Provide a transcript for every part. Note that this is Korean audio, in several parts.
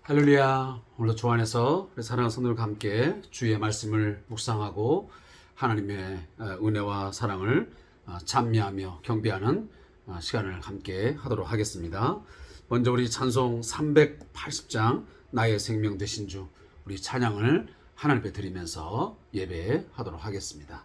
할렐루야. 오늘도 주 안에서 우리 사랑하는 성도들과 함께 주의 말씀을 묵상하고 하나님의 은혜와 사랑을 찬미하며 경배하는 시간을 함께 하도록 하겠습니다. 먼저 우리 찬송 380장 나의 생명 되신 주, 우리 찬양을 하나님 앞에 드리면서 예배하도록 하겠습니다.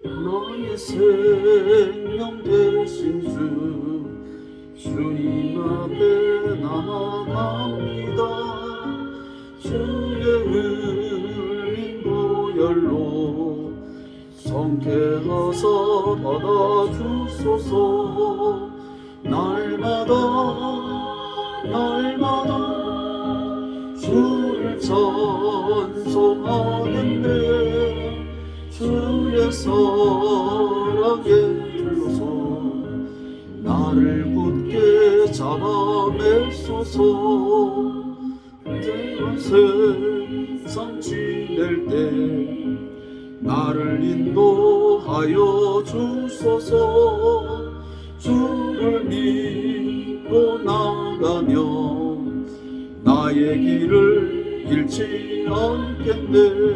나의 생명 되신 주, 주님 앞에 나아갑니다. 주의 흘린 보혈로 성케하사 받아주소서. 날마다 주를 찬송하는데 주의 사랑에 둘러서 나를 굳게 잡아매소서. 때론 세상 지낼 때 나를 인도하여 주소서. 주를 믿고 나가며 나의 길을 잃지 않겠네.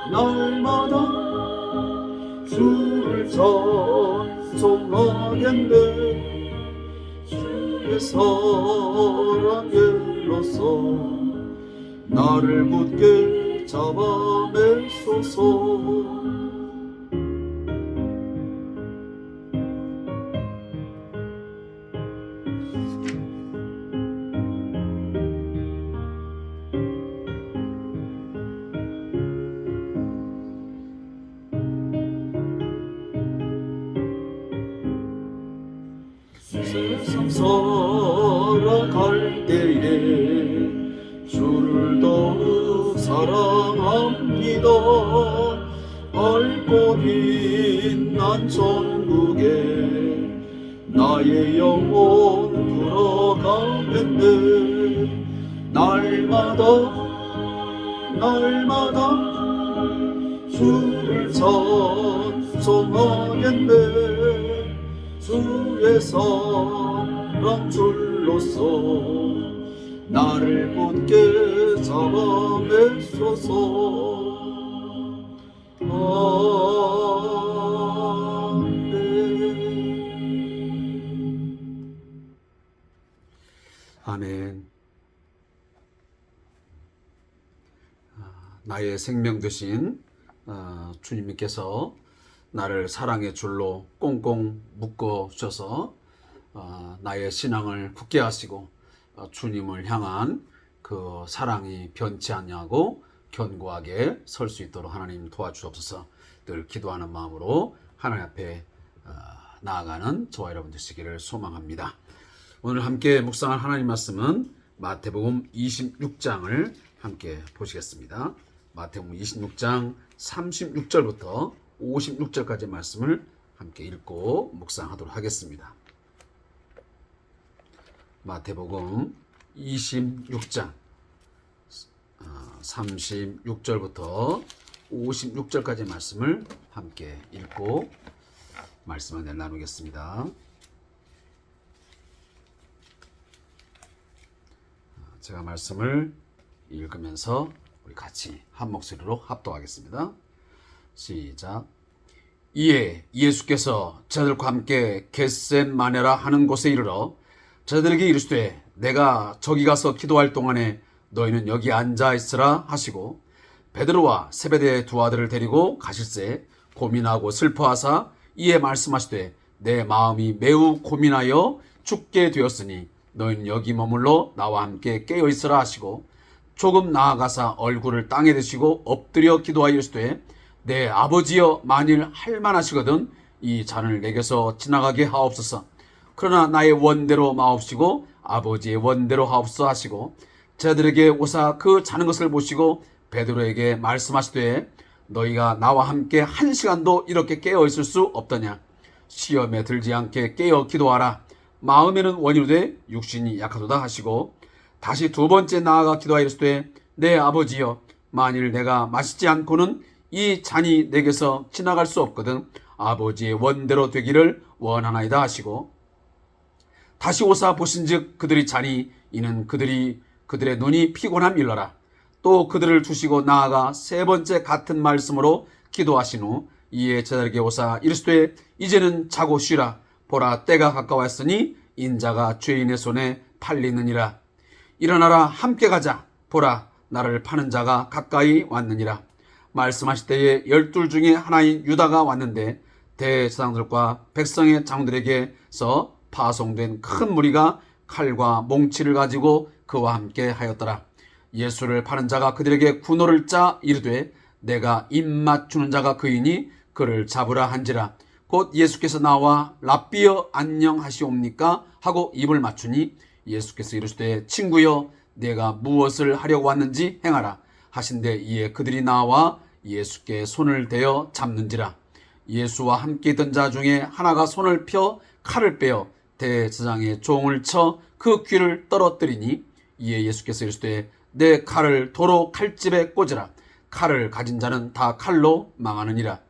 날마다 주를 찬송하겠네. 주의 사랑에 일러서 나를 굳게 잡아매소서. 세상 살아갈 때에 주를 더욱 사랑합니다. 밝고 빛난 천국에 나의 영혼 들어가겠네. 날마다 주를 찬송하겠네. 주의 사랑 줄로서 나를 굳게 잡아매소서. 아멘. 나의 생명 되신 주님께서 나를 사랑의 줄로 꽁꽁 묶어 주셔서 나의 신앙을 굳게 하시고 주님을 향한 그 사랑이 변치 않냐고 견고하게 설 수 있도록 하나님 도와주옵소서. 늘 기도하는 마음으로 하나님 앞에 나아가는 저와 여러분 되시기를 소망합니다. 오늘 함께 묵상할 하나님 말씀은 마태복음 26장을 함께 보시겠습니다. 마태복음 26장 36절부터 56절까지 말씀을 함께 읽고 묵상하도록 하겠습니다. 마태복음 26장 36절부터 56절까지 말씀을 함께 읽고 말씀을 나누겠습니다. 제가 말씀을 읽으면서 우리 같이 한 목소리로 합독하겠습니다. 시작. 이에 예수께서 저들과 함께 겟셋마네라 하는 곳에 이르러 저들에게 이르시되 내가 저기 가서 기도할 동안에 너희는 여기 앉아 있으라 하시고 베드로와 세베대의 두 아들을 데리고 가실새 고민하고 슬퍼하사 이에 말씀하시되 내 마음이 매우 고민하여 죽게 되었으니 너희는 여기 머물러 나와 함께 깨어 있으라 하시고 조금 나아가사 얼굴을 땅에 대시고 엎드려 기도하여 이르시되 내 아버지여 만일 할만하시거든 이 잔을 내게서 지나가게 하옵소서. 그러나 나의 원대로 마옵시고 아버지의 원대로 하옵소서 하시고 저들에게 오사 그 자는 것을 보시고 베드로에게 말씀하시되 너희가 나와 함께 한 시간도 이렇게 깨어 있을 수 없더냐. 시험에 들지 않게 깨어 기도하라. 마음에는 원이로되 육신이 약하도다 하시고 다시 두 번째 나아가 기도하여 이르시되 내 아버지여 만일 내가 마시지 않고는 이 잔이 내게서 지나갈 수 없거든 아버지의 원대로 되기를 원하나이다 하시고 다시 오사 보신즉 그들이 자니 이는 그들의 눈이 피곤함 일러라. 또 그들을 두시고 나아가 세 번째 같은 말씀으로 기도하신 후 이에 제자들에게 오사 이르시되 이제는 자고 쉬라. 보라 때가 가까웠으니 인자가 죄인의 손에 팔리느니라. 일어나라 함께 가자. 보라 나를 파는 자가 가까이 왔느니라. 말씀하실 때에 12 중에 하나인 유다가 왔는데 대제사장들과 백성의 장들에게서 파송된 큰 무리가 칼과 몽치를 가지고 그와 함께 하였더라. 예수를 파는 자가 그들에게 군호를 짜 이르되 내가 입 맞추는 자가 그이니 그를 잡으라 한지라. 곧 예수께서 나와 랍비여 안녕하시옵니까 하고 입을 맞추니 예수께서 이르시되 친구여 내가 무엇을 하려고 왔는지 행하라 하신대 이에 그들이 나와 예수께 손을 대어 잡는지라. 예수와 함께 있던 자 중에 하나가 손을 펴 칼을 빼어 대제사장의 종을 쳐 그 귀를 떨어뜨리니 이에 예수께서 이르시되 내 칼을 도로 칼집에 꽂으라. 칼을 가진 자는 다 칼로 망하느니라.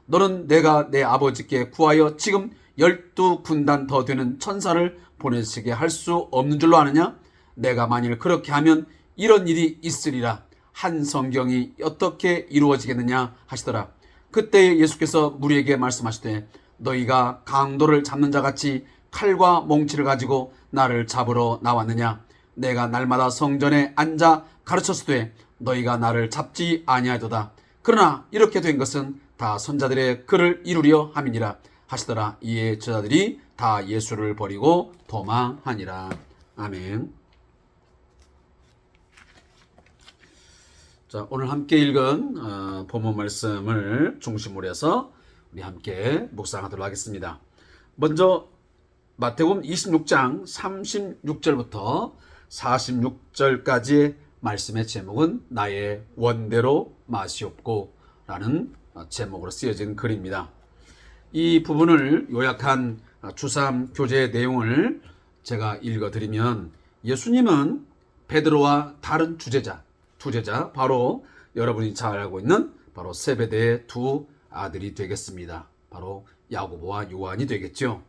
너는 내가 내 아버지께 구하여 지금 12군단 더 되는 천사를 보내시게 할 수 없는 줄로 아느냐? 내가 만일 그렇게 하면 이런 일이 있으리라. 한 성경이 어떻게 이루어지겠느냐 하시더라. 그때 예수께서 무리에게 말씀하시되 너희가 강도를 잡는 자같이 칼과 몽치를 가지고 나를 잡으러 나왔느냐? 내가 날마다 성전에 앉아 가르쳤으되 너희가 나를 잡지 아니하도다. 그러나 이렇게 된 것은 다 선자들의 글을 이루려 함이니라 하시더라. 이에 제자들이 다 예수를 버리고 도망하니라. 아멘. 자, 오늘 함께 읽은 본문 말씀을 중심으로 해서 우리 함께 묵상하도록 하겠습니다. 먼저 마태복음 26장 36절부터 46절까지의 말씀의 제목은 나의 원대로 마시옵고 라는 제목으로 쓰여진 글입니다. 이 부분을 요약한 주삼 교재의 내용을 제가 읽어드리면 예수님은 베드로와 다른 두 제자 바로 여러분이 잘 알고 있는 바로 세베대의 두 아들이 되겠습니다. 바로 야고보와 요한이 되겠죠.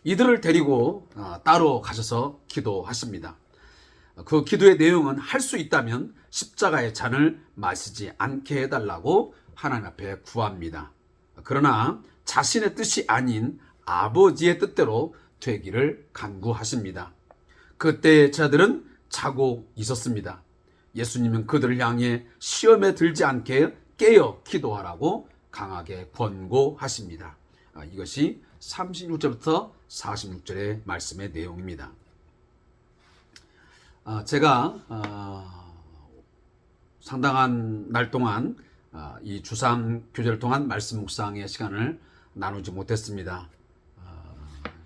이들을 데리고 따로 가셔서 기도하십니다. 그 기도의 내용은 할 수 있다면 십자가의 잔을 마시지 않게 해달라고 하나님 앞에 구합니다. 그러나 자신의 뜻이 아닌 아버지의 뜻대로 되기를 간구하십니다. 그때 제자들은 자고 있었습니다. 예수님은 그들을 향해 시험에 들지 않게 깨어 기도하라고 강하게 권고하십니다. 이것이 36절부터 46절의 말씀의 내용입니다. 제가 상당한 날 동안 이 주삼 교제를 통한 말씀 묵상의 시간을 나누지 못했습니다.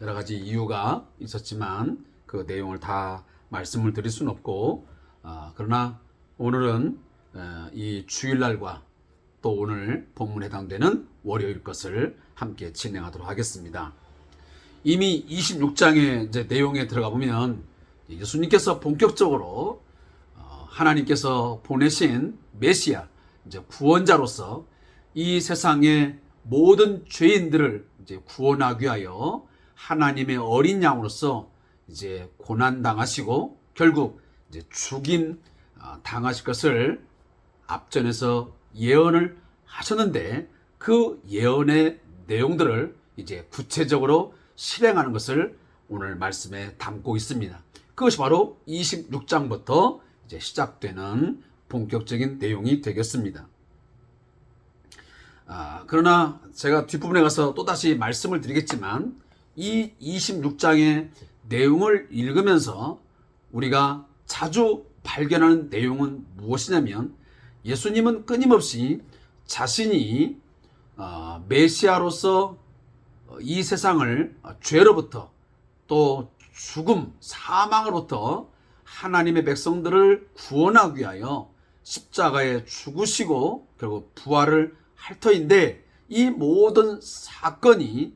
여러 가지 이유가 있었지만 그 내용을 다 말씀을 드릴 수는 없고 그러나 오늘은 이 주일날과 또 오늘 본문에 해당되는 월요일 것을 함께 진행하도록 하겠습니다. 이미 26장의 이제 내용에 들어가 보면 예수님께서 본격적으로 하나님께서 보내신 메시아, 이제 구원자로서 이 세상의 모든 죄인들을 이제 구원하기 위하여 하나님의 어린 양으로서 이제 고난 당하시고 결국 이제 죽임 당하실 것을 앞전에서 예언을 하셨는데 그 예언의 내용들을 이제 구체적으로 실행하는 것을 오늘 말씀에 담고 있습니다. 그것이 바로 26장부터 이제 시작되는 본격적인 내용이 되겠습니다. 그러나 제가 뒷부분에 가서 또다시 말씀을 드리겠지만 이 26장의 내용을 읽으면서 우리가 자주 발견하는 내용은 무엇이냐면 예수님은 끊임없이 자신이 메시아로서 이 세상을 죄로부터 또 죽음, 사망으로부터 하나님의 백성들을 구원하기 위하여 십자가에 죽으시고 결국 부활을 할 터인데 이 모든 사건이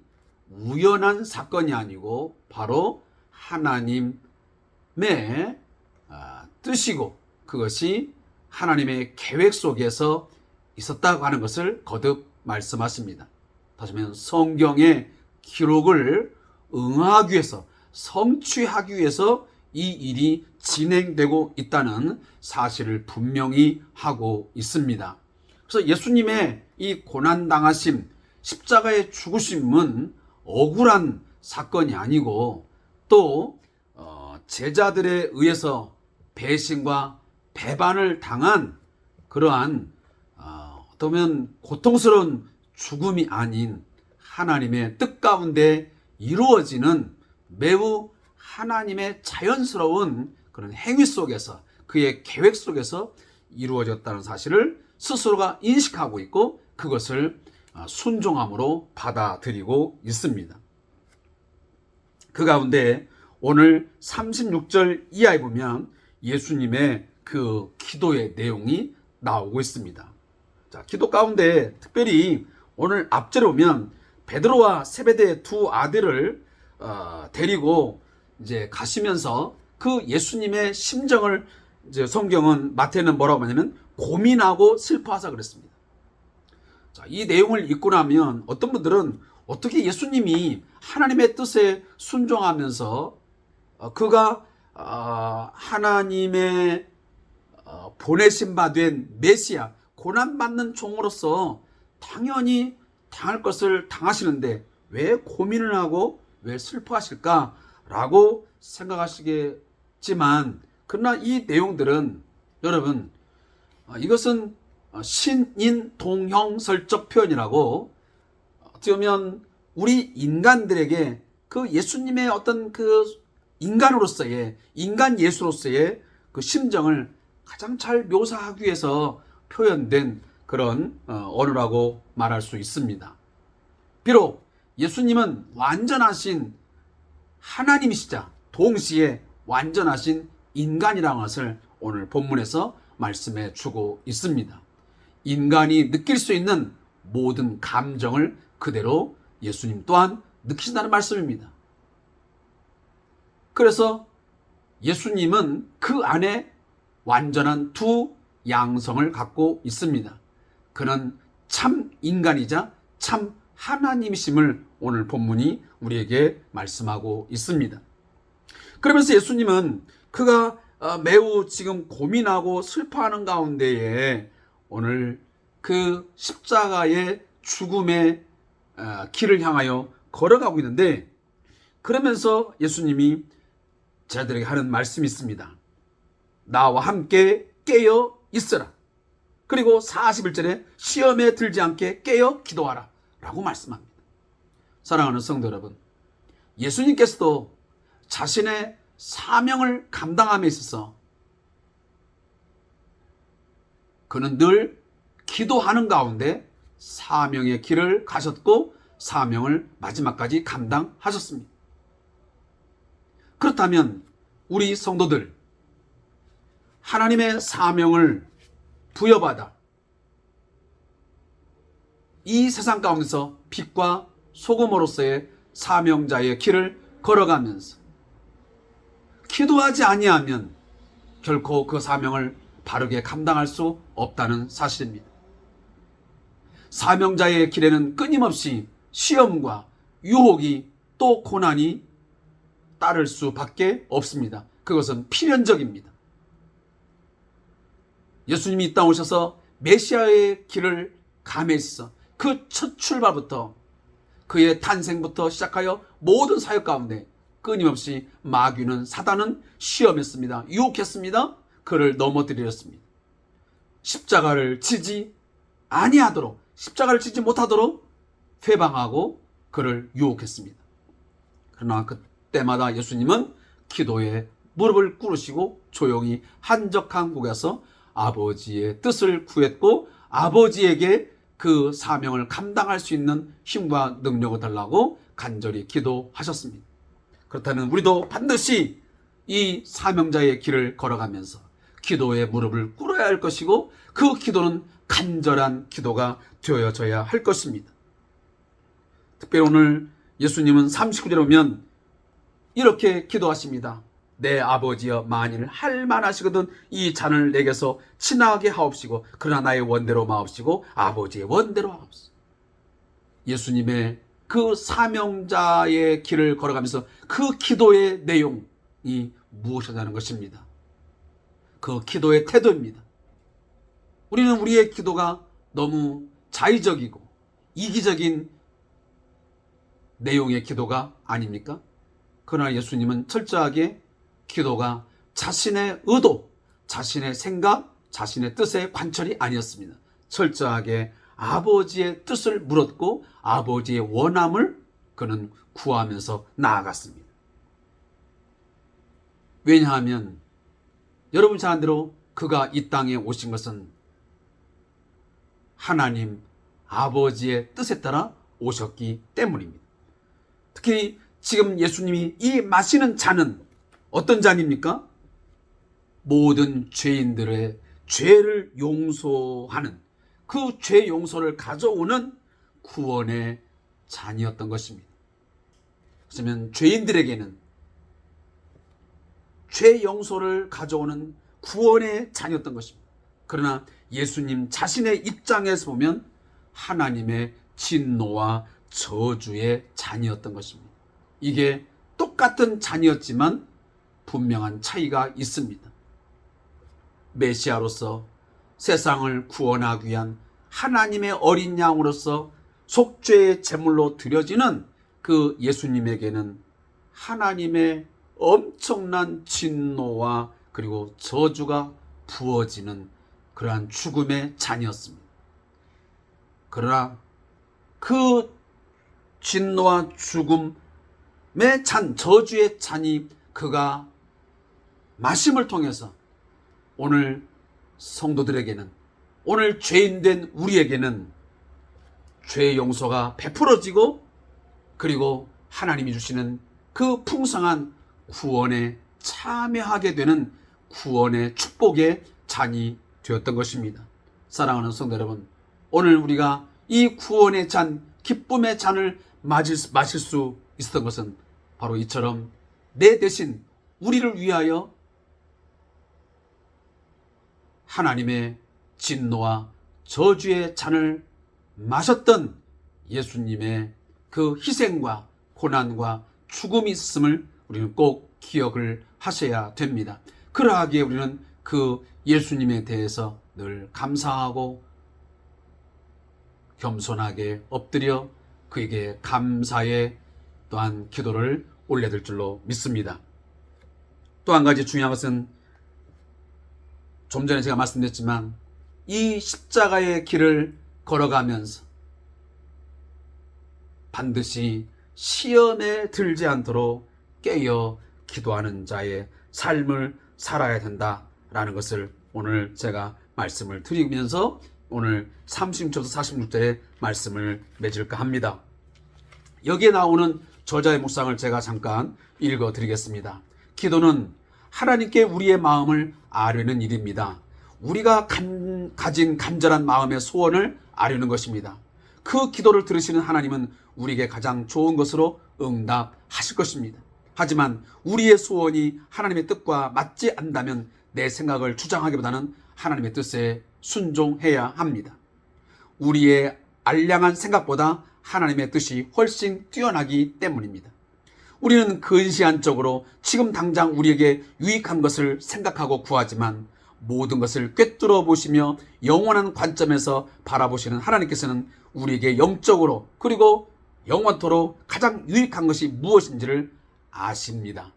우연한 사건이 아니고 바로 하나님의 뜻이고 그것이 하나님의 계획 속에서 있었다고 하는 것을 거듭 말씀하십니다. 다시 말하면 성경의 기록을 응하기 위해서 성취하기 위해서 이 일이 진행되고 있다는 사실을 분명히 하고 있습니다. 그래서 예수님의 이 고난당하심, 십자가의 죽으심은 억울한 사건이 아니고 또 제자들에 의해서 배신과 배반을 당한 그러한 어떻게 보면 고통스러운 죽음이 아닌 하나님의 뜻 가운데 이루어지는 매우 하나님의 자연스러운 그런 행위 속에서 그의 계획 속에서 이루어졌다는 사실을 스스로가 인식하고 있고 그것을 순종함으로 받아들이고 있습니다. 그 가운데 오늘 36절 이하에 보면 예수님의 그 기도의 내용이 나오고 있습니다. 자, 기도 가운데 특별히 오늘 앞절에 보면 베드로와 세베대의 두 아들을 데리고 이제 가시면서 그 예수님의 심정을 이제 성경은 마태는 뭐라고 하냐면 고민하고 슬퍼하사 그랬습니다. 자, 이 내용을 읽고 나면 어떤 분들은 어떻게 예수님이 하나님의 뜻에 순종하면서 그가 하나님의 보내신 바 된 메시아 고난받는 종으로서 당연히 당할 것을 당하시는데 왜 고민을 하고 왜 슬퍼하실까라고 생각하시겠지만 그러나 이 내용들은 여러분 이것은 신인 동형설적 표현이라고 어떻게 보면 우리 인간들에게 그 예수님의 어떤 그 인간으로서의 인간 예수로서의 그 심정을 가장 잘 묘사하기 위해서 표현된 그런 언어라고 말할 수 있습니다. 비록 예수님은 완전하신 하나님이시자 동시에 완전하신 인간이라는 것을 오늘 본문에서 말씀해 주고 있습니다. 인간이 느낄 수 있는 모든 감정을 그대로 예수님 또한 느끼신다는 말씀입니다. 그래서 예수님은 그 안에 완전한 두 양성을 갖고 있습니다. 그는 참 인간이자 참 하나님이심을 오늘 본문이 우리에게 말씀하고 있습니다. 그러면서 예수님은 그가 매우 지금 고민하고 슬퍼하는 가운데에 오늘 그 십자가의 죽음의 길을 향하여 걸어가고 있는데 그러면서 예수님이 제자들에게 하는 말씀이 있습니다. 나와 함께 깨어 있으라. 그리고 41절에 시험에 들지 않게 깨어 기도하라 라고 말씀합니다. 사랑하는 성도 여러분, 예수님께서도 자신의 사명을 감당함에 있어서 그는 늘 기도하는 가운데 사명의 길을 가셨고 사명을 마지막까지 감당하셨습니다. 그렇다면 우리 성도들 하나님의 사명을 부여받아 이 세상 가운데서 빛과 소금으로서의 사명자의 길을 걸어가면서 기도하지 아니하면 결코 그 사명을 바르게 감당할 수 없다는 사실입니다. 사명자의 길에는 끊임없이 시험과 유혹이 또 고난이 따를 수밖에 없습니다. 그것은 필연적입니다. 예수님이 이 땅 오셔서 메시아의 길을 감했어. 그 첫 출발부터 그의 탄생부터 시작하여 모든 사역 가운데 끊임없이 마귀는 사단은 시험했습니다. 유혹했습니다. 그를 넘어뜨렸습니다. 십자가를 지지 아니하도록 십자가를 지지 못하도록 회방하고 그를 유혹했습니다. 그러나 그때마다 예수님은 기도에 무릎을 꿇으시고 조용히 한적한 곳에서 아버지의 뜻을 구했고 아버지에게 그 사명을 감당할 수 있는 힘과 능력을 달라고 간절히 기도하셨습니다. 그렇다면 우리도 반드시 이 사명자의 길을 걸어가면서 기도에 무릎을 꿇어야 할 것이고 그 기도는 간절한 기도가 되어져야 할 것입니다. 특별히 오늘 예수님은 39절에 보면 이렇게 기도하십니다. 내 아버지여, 만일 할만하시거든 이 잔을 내게서 지나게 하옵시고, 그러나 나의 원대로 마옵시고 아버지의 원대로 하옵시고. 예수님의 그 사명자의 길을 걸어가면서 그 기도의 내용이 무엇이냐는 것입니다. 그 기도의 태도입니다. 우리는 우리의 기도가 너무 자의적이고 이기적인 내용의 기도가 아닙니까? 그러나 예수님은 철저하게 기도가 자신의 의도, 자신의 생각, 자신의 뜻의 관철이 아니었습니다. 철저하게 아버지의 뜻을 물었고 아버지의 원함을 그는 구하면서 나아갔습니다. 왜냐하면 여러분 잘 아는 대로 그가 이 땅에 오신 것은 하나님 아버지의 뜻에 따라 오셨기 때문입니다. 특히 지금 예수님이 이 마시는 잔은 어떤 잔입니까? 모든 죄인들의 죄를 용서하는, 그 죄 용서를 가져오는 구원의 잔이었던 것입니다. 그렇다면 죄인들에게는 죄 용서를 가져오는 구원의 잔이었던 것입니다. 그러나 예수님 자신의 입장에서 보면 하나님의 진노와 저주의 잔이었던 것입니다. 이게 똑같은 잔이었지만 분명한 차이가 있습니다. 메시아로서 세상을 구원하기 위한 하나님의 어린 양으로서 속죄의 제물로 드려지는 그 예수님에게는 하나님의 엄청난 진노와 그리고 저주가 부어지는 그러한 죽음의 잔이었습니다. 그러나 그 진노와 죽음의 잔, 저주의 잔이 그가 마심을 통해서 오늘 성도들에게는, 오늘 죄인된 우리에게는 죄 용서가 베풀어지고 그리고 하나님이 주시는 그 풍성한 구원에 참여하게 되는 구원의 축복의 잔이 되었던 것입니다. 사랑하는 성도 여러분, 오늘 우리가 이 구원의 잔, 기쁨의 잔을 마실 수 있었던 것은 바로 이처럼 내 대신 우리를 위하여 하나님의 진노와 저주의 잔을 마셨던 예수님의 그 희생과 고난과 죽음이 있음을 우리는 꼭 기억을 하셔야 됩니다. 그러하기에 우리는 그 예수님에 대해서 늘 감사하고 겸손하게 엎드려 그에게 감사의 또한 기도를 올려드릴 줄로 믿습니다. 또 한 가지 중요한 것은 좀 전에 제가 말씀드렸지만 이 십자가의 길을 걸어가면서 반드시 시험에 들지 않도록 깨어 기도하는 자의 삶을 살아야 된다라는 것을 오늘 제가 말씀을 드리면서 오늘 36절부터 46절의 말씀을 맺을까 합니다. 여기에 나오는 저자의 묵상을 제가 잠깐 읽어드리겠습니다. 기도는 하나님께 우리의 마음을 아뢰는 일입니다. 우리가 가진 간절한 마음의 소원을 아뢰는 것입니다. 그 기도를 들으시는 하나님은 우리에게 가장 좋은 것으로 응답하실 것입니다. 하지만 우리의 소원이 하나님의 뜻과 맞지 않는다면 내 생각을 주장하기보다는 하나님의 뜻에 순종해야 합니다. 우리의 알량한 생각보다 하나님의 뜻이 훨씬 뛰어나기 때문입니다. 우리는 근시안적으로 지금 당장 우리에게 유익한 것을 생각하고 구하지만 모든 것을 꿰뚫어 보시며 영원한 관점에서 바라보시는 하나님께서는 우리에게 영적으로 그리고 영원토록 가장 유익한 것이 무엇인지를 아십니다.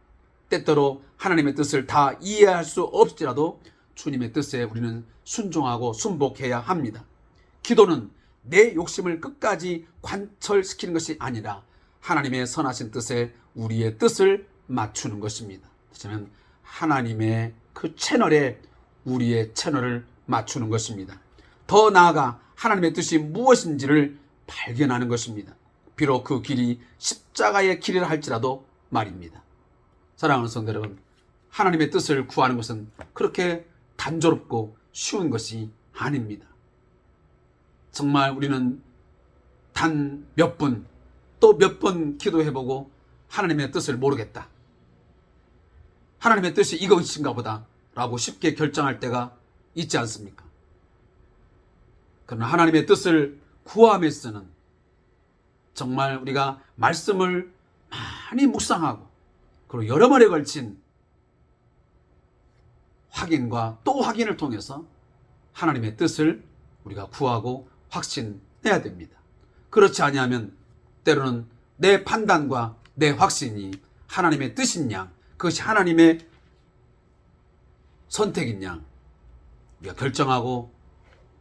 때때로 하나님의 뜻을 다 이해할 수 없을지라도 주님의 뜻에 우리는 순종하고 순복해야 합니다. 기도는 내 욕심을 끝까지 관철시키는 것이 아니라 하나님의 선하신 뜻에 우리의 뜻을 맞추는 것입니다. 그렇다면 하나님의 그 채널에 우리의 채널을 맞추는 것입니다. 더 나아가 하나님의 뜻이 무엇인지를 발견하는 것입니다. 비록 그 길이 십자가의 길이라 할지라도 말입니다. 사랑하는 성도 여러분, 하나님의 뜻을 구하는 것은 그렇게 단조롭고 쉬운 것이 아닙니다. 정말 우리는 단 몇 분, 또 몇 번 기도해보고 하나님의 뜻을 모르겠다, 하나님의 뜻이 이것인가 보다 라고 쉽게 결정할 때가 있지 않습니까? 그러나 하나님의 뜻을 구함에서는 정말 우리가 말씀을 많이 묵상하고 그리고 여러 번에 걸친 확인과 또 확인을 통해서 하나님의 뜻을 우리가 구하고 확신해야 됩니다. 그렇지 아니하면 때로는 내 판단과 내 확신이 하나님의 뜻인 양, 그것이 하나님의 선택인 양 우리가 결정하고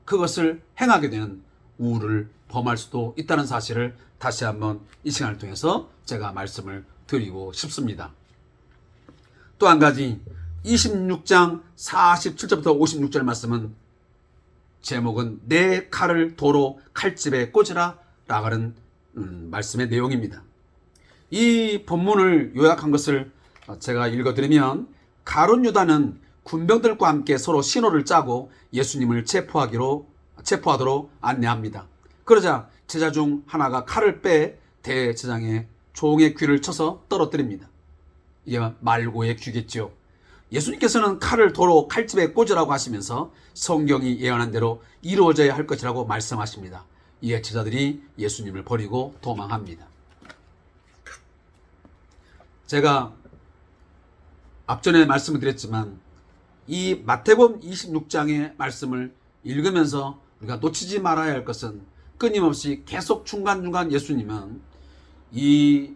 그것을 행하게 되는 우울을 범할 수도 있다는 사실을 다시 한번 이 시간을 통해서 제가 말씀을 드리고 싶습니다. 또 한 가지 26장 47절부터 56절 말씀은 제목은 내 칼을 도로 칼집에 꽂으라 라고 하는 말씀의 내용입니다. 이 본문을 요약한 것을 제가 읽어드리면 가룟 유다는 군병들과 함께 서로 신호를 짜고 예수님을 체포하도록 안내합니다. 그러자 제자 중 하나가 칼을 빼 대제장의 종의 귀를 쳐서 떨어뜨립니다. 이게 말고의 귀겠죠. 예수님께서는 칼을 도로 칼집에 꽂으라고 하시면서 성경이 예언한 대로 이루어져야 할 것이라고 말씀하십니다. 이에 제자들이 예수님을 버리고 도망합니다. 제가 앞전에 말씀을 드렸지만 이 마태복음 26장의 말씀을 읽으면서 우리가 놓치지 말아야 할 것은 끊임없이 계속 중간중간 예수님은 이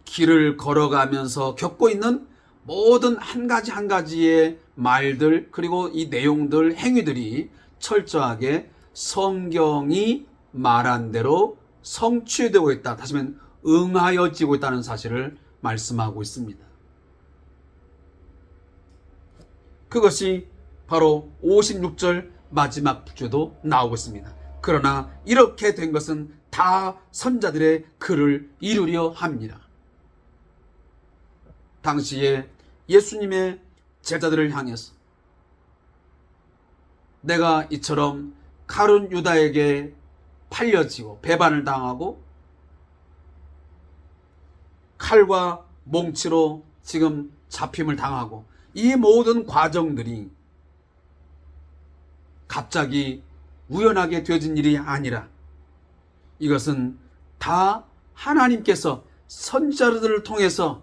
길을 걸어가면서 겪고 있는 모든 한 가지 한 가지의 말들 그리고 이 내용들 행위들이 철저하게 성경이 말한 대로 성취되고 있다, 다시 말하면 응하여지고 있다는 사실을 말씀하고 있습니다. 그것이 바로 56절 마지막 구절도 나오고 있습니다. 그러나 이렇게 된 것은 다 선자들의 글을 이루려 합니다. 당시에 예수님의 제자들을 향해서 내가 이처럼 가룟 유다에게 팔려지고 배반을 당하고 칼과 몽치로 지금 잡힘을 당하고 이 모든 과정들이 갑자기 우연하게 되어진 일이 아니라 이것은 다 하나님께서 선지자들을 통해서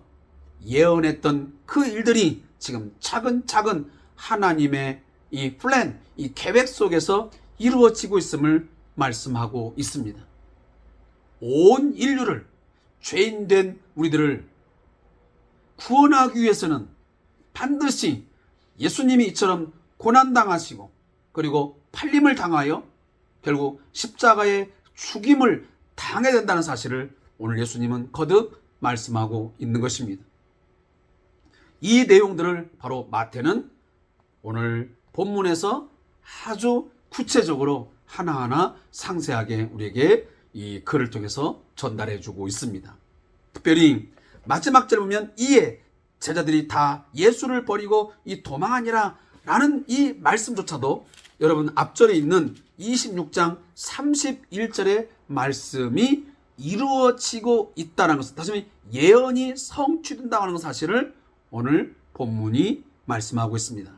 예언했던 그 일들이 지금 차근차근 하나님의 이 플랜, 이 계획 속에서 이루어지고 있음을 말씀하고 있습니다. 온 인류를, 죄인된 우리들을 구원하기 위해서는 반드시 예수님이 이처럼 고난당하시고 그리고 팔림을 당하여 결국 십자가의 죽임을 당해야 된다는 사실을 오늘 예수님은 거듭 말씀하고 있는 것입니다. 이 내용들을 바로 마태는 오늘 본문에서 아주 구체적으로 하나하나 상세하게 우리에게 이 글을 통해서 전달해 주고 있습니다. 특별히 마지막 절 보면 이에 제자들이 다 예수를 버리고 이 도망하니라 라는 이 말씀조차도 여러분 앞절에 있는 26장 31절의 말씀이 이루어지고 있다는 것을, 다시 말해 예언이 성취된다는 사실을 오늘 본문이 말씀하고 있습니다.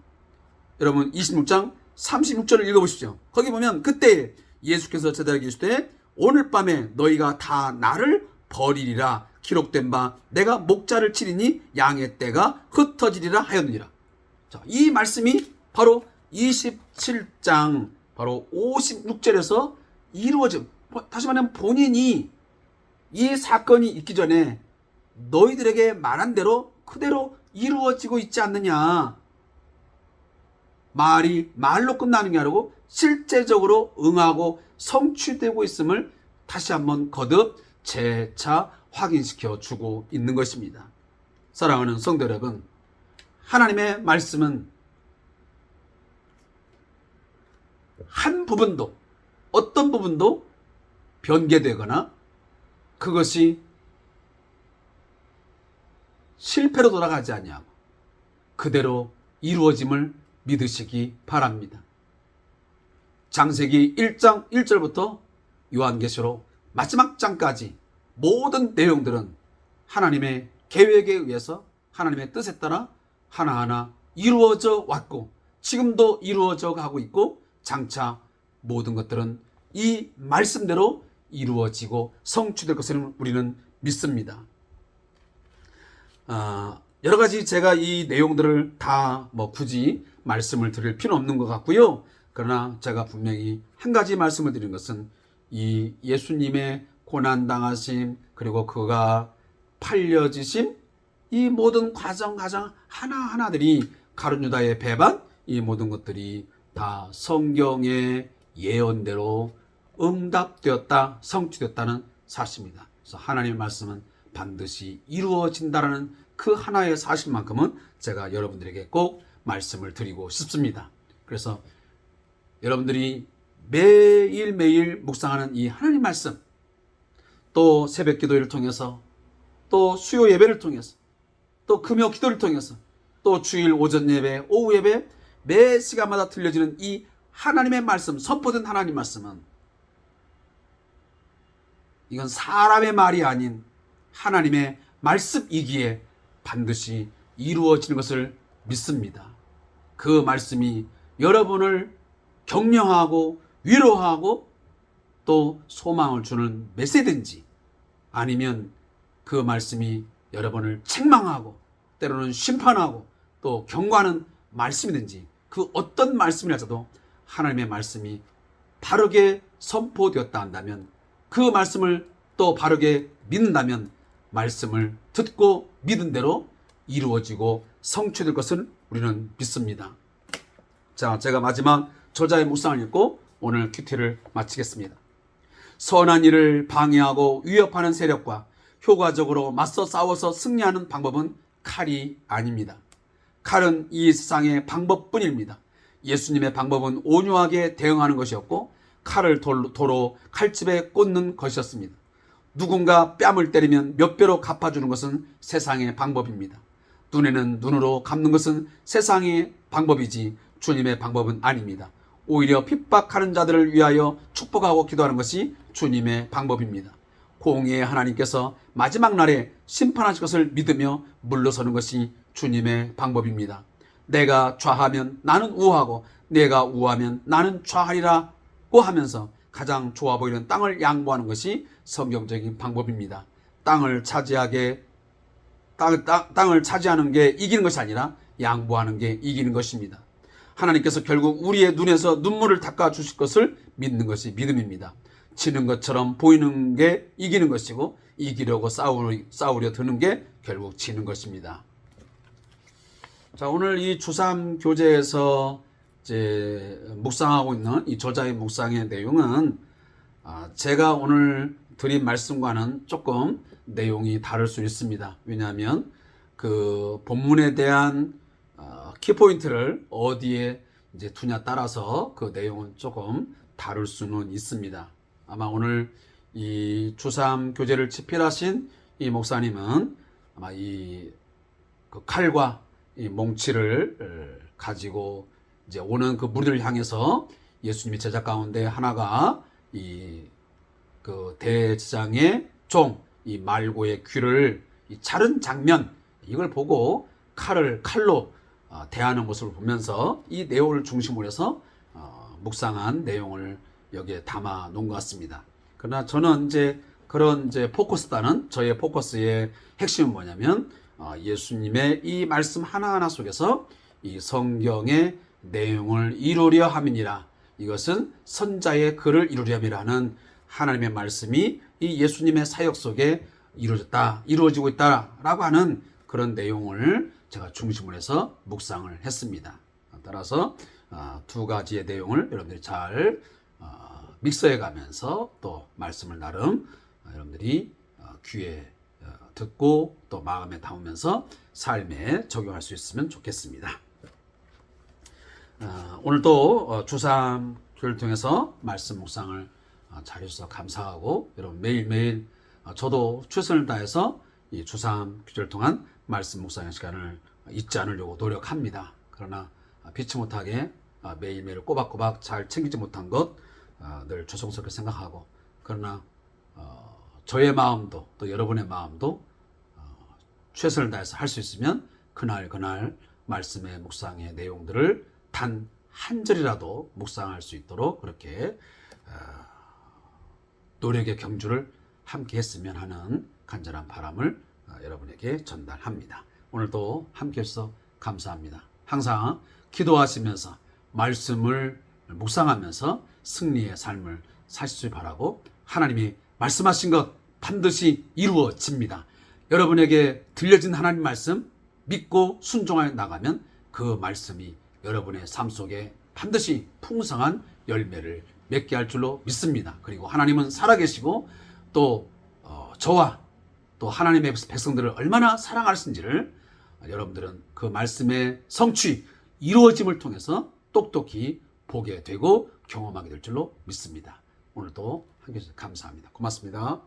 여러분 26장 36절을 읽어보십시오. 거기 보면 그때 예수께서 제자에게 이르시되 오늘 밤에 너희가 다 나를 버리리라 기록된 바 내가 목자를 치리니 양의 떼가 흩어지리라 하였느니라. 자, 이 말씀이 바로 27장 바로 56절에서 이루어진, 다시 말하면 본인이 이 사건이 있기 전에 너희들에게 말한 대로 그대로 이루어지고 있지 않느냐. 말이 말로 끝나는 게 아니고 실제적으로 응하고 성취되고 있음을 다시 한번 거듭 재차 확인시켜 주고 있는 것입니다. 사랑하는 성도 여러분, 하나님의 말씀은 한 부분도, 어떤 부분도 변개되거나 그것이 실패로 돌아가지 아니하고 그대로 이루어짐을 믿으시기 바랍니다. 창세기 1장 1절부터 요한계시록 마지막 장까지 모든 내용들은 하나님의 계획에 의해서 하나님의 뜻에 따라 하나하나 이루어져 왔고 지금도 이루어져 가고 있고 장차 모든 것들은 이 말씀대로 이루어지고 성취될 것을 우리는 믿습니다. 여러 가지 제가 이 내용들을 다 굳이 말씀을 드릴 필요는 없는 것 같고요. 그러나 제가 분명히 한 가지 말씀을 드린 것은 이 예수님의 고난당하심 그리고 그가 팔려지심 이 모든 과정 하나하나들이 가룟 유다의 배반 이 모든 것들이 다 성경의 예언대로 응답되었다 성취되었다는 사실입니다. 그래서 하나님의 말씀은 반드시 이루어진다라는 그 하나의 사실만큼은 제가 여러분들에게 꼭 말씀을 드리고 싶습니다. 그래서 여러분들이 매일매일 묵상하는 이 하나님 말씀 또 새벽 기도를 통해서 또 수요 예배를 통해서 또 금요 기도를 통해서 또 주일 오전 예배 오후 예배 매 시간마다 들려지는 이 하나님의 말씀 선포된 하나님 말씀은 이건 사람의 말이 아닌 하나님의 말씀이기에 반드시 이루어지는 것을 믿습니다. 그 말씀이 여러분을 격려하고 위로하고 또 소망을 주는 메시지인지 아니면 그 말씀이 여러분을 책망하고 때로는 심판하고 또 경고하는 말씀이든지 그 어떤 말씀이라도 하나님의 말씀이 바르게 선포되었다 한다면 그 말씀을 또 바르게 믿는다면 말씀을 듣고 믿은 대로 이루어지고 성취될 것을 우리는 믿습니다. 자, 제가 마지막 저자의 묵상을 읽고 오늘 큐티를 마치겠습니다. 선한 일을 방해하고 위협하는 세력과 효과적으로 맞서 싸워서 승리하는 방법은 칼이 아닙니다. 칼은 이 세상의 방법뿐입니다. 예수님의 방법은 온유하게 대응하는 것이었고 칼을 도로 칼집에 꽂는 것이었습니다. 누군가 뺨을 때리면 몇 배로 갚아주는 것은 세상의 방법입니다. 눈에는 눈으로 갚는 것은 세상의 방법이지 주님의 방법은 아닙니다. 오히려 핍박하는 자들을 위하여 축복하고 기도하는 것이 주님의 방법입니다. 공의의 하나님께서 마지막 날에 심판하실 것을 믿으며 물러서는 것이 주님의 방법입니다. 내가 좌하면 나는 우하고 내가 우하면 나는 좌하리라고 하면서 가장 좋아 보이는 땅을 양보하는 것이 성경적인 방법입니다. 땅을 차지하는 게 이기는 것이 아니라 양보하는 게 이기는 것입니다. 하나님께서 결국 우리의 눈에서 눈물을 닦아 주실 것을 믿는 것이 믿음입니다. 지는 것처럼 보이는 게 이기는 것이고 이기려고 싸우려 드는 게 결국 지는 것입니다. 자, 오늘 이 주3 교재에서 이제 묵상하고 있는 이 저자의 묵상의 내용은 제가 오늘 드린 말씀과는 조금 내용이 다를 수 있습니다. 왜냐하면 그 본문에 대한 키포인트를 어디에 이제 두냐 따라서 그 내용은 조금 다를 수는 있습니다. 아마 오늘 이 주3 교재를 집필하신 이 목사님은 아마 그 칼과 이 몽치를 가지고 이제 오는 그 무리를 향해서 예수님의 제자 가운데 하나가 그 대제사장의 이 말고의 귀를 자른 장면 이걸 보고 칼로 대하는 모습을 보면서 이 내용을 중심으로 해서 묵상한 내용을 여기에 담아 놓은 것 같습니다. 그러나 저는 이제 그런 포커스다는 저의 포커스의 핵심은 뭐냐면 예수님의 이 말씀 하나하나 속에서 이 성경의 내용을 이루려 함이니라. 이것은 선자의 글을 이루려 함이라는 하나님의 말씀이 이 예수님의 사역 속에 이루어지고 있다라고 하는 그런 내용을 제가 중심으로 해서 묵상을 했습니다. 따라서 두 가지의 내용을 여러분들이 잘 믹서해 가면서 또 말씀을 나름 여러분들이 귀에 듣고 또 마음에 담으면서 삶에 적용할 수 있으면 좋겠습니다. 오늘도 주3 교회를 통해서 말씀 묵상을 잘해주셔서 감사하고 여러분 매일매일 저도 최선을 다해서 이 주3 교회를 통한 말씀 묵상의 시간을 잊지 않으려고 노력합니다. 그러나 피치 못하게 매일매일 꼬박꼬박 잘 챙기지 못한 것 늘 죄송스럽게 생각하고, 그러나 저의 마음도 또 여러분의 마음도 최선을 다해서 할 수 있으면 그날 말씀의 묵상의 내용들을 단 한 절이라도 묵상할 수 있도록 그렇게 노력의 경주를 함께 했으면 하는 간절한 바람을 여러분에게 전달합니다. 오늘도 함께 해주셔서 감사합니다. 항상 기도하시면서 말씀을 묵상하면서 승리의 삶을 사시길 바라고, 하나님이 말씀하신 것 반드시 이루어집니다. 여러분에게 들려진 하나님 말씀 믿고 순종하여 나가면 그 말씀이 여러분의 삶 속에 반드시 풍성한 열매를 맺게 할 줄로 믿습니다. 그리고 하나님은 살아계시고 또 저와 또 하나님의 백성들을 얼마나 사랑하시는지를 여러분들은 그 말씀의 성취, 이루어짐을 통해서 똑똑히 보게 되고 경험하게 될 줄로 믿습니다. 오늘도 함께 해주셔서 감사합니다. 고맙습니다.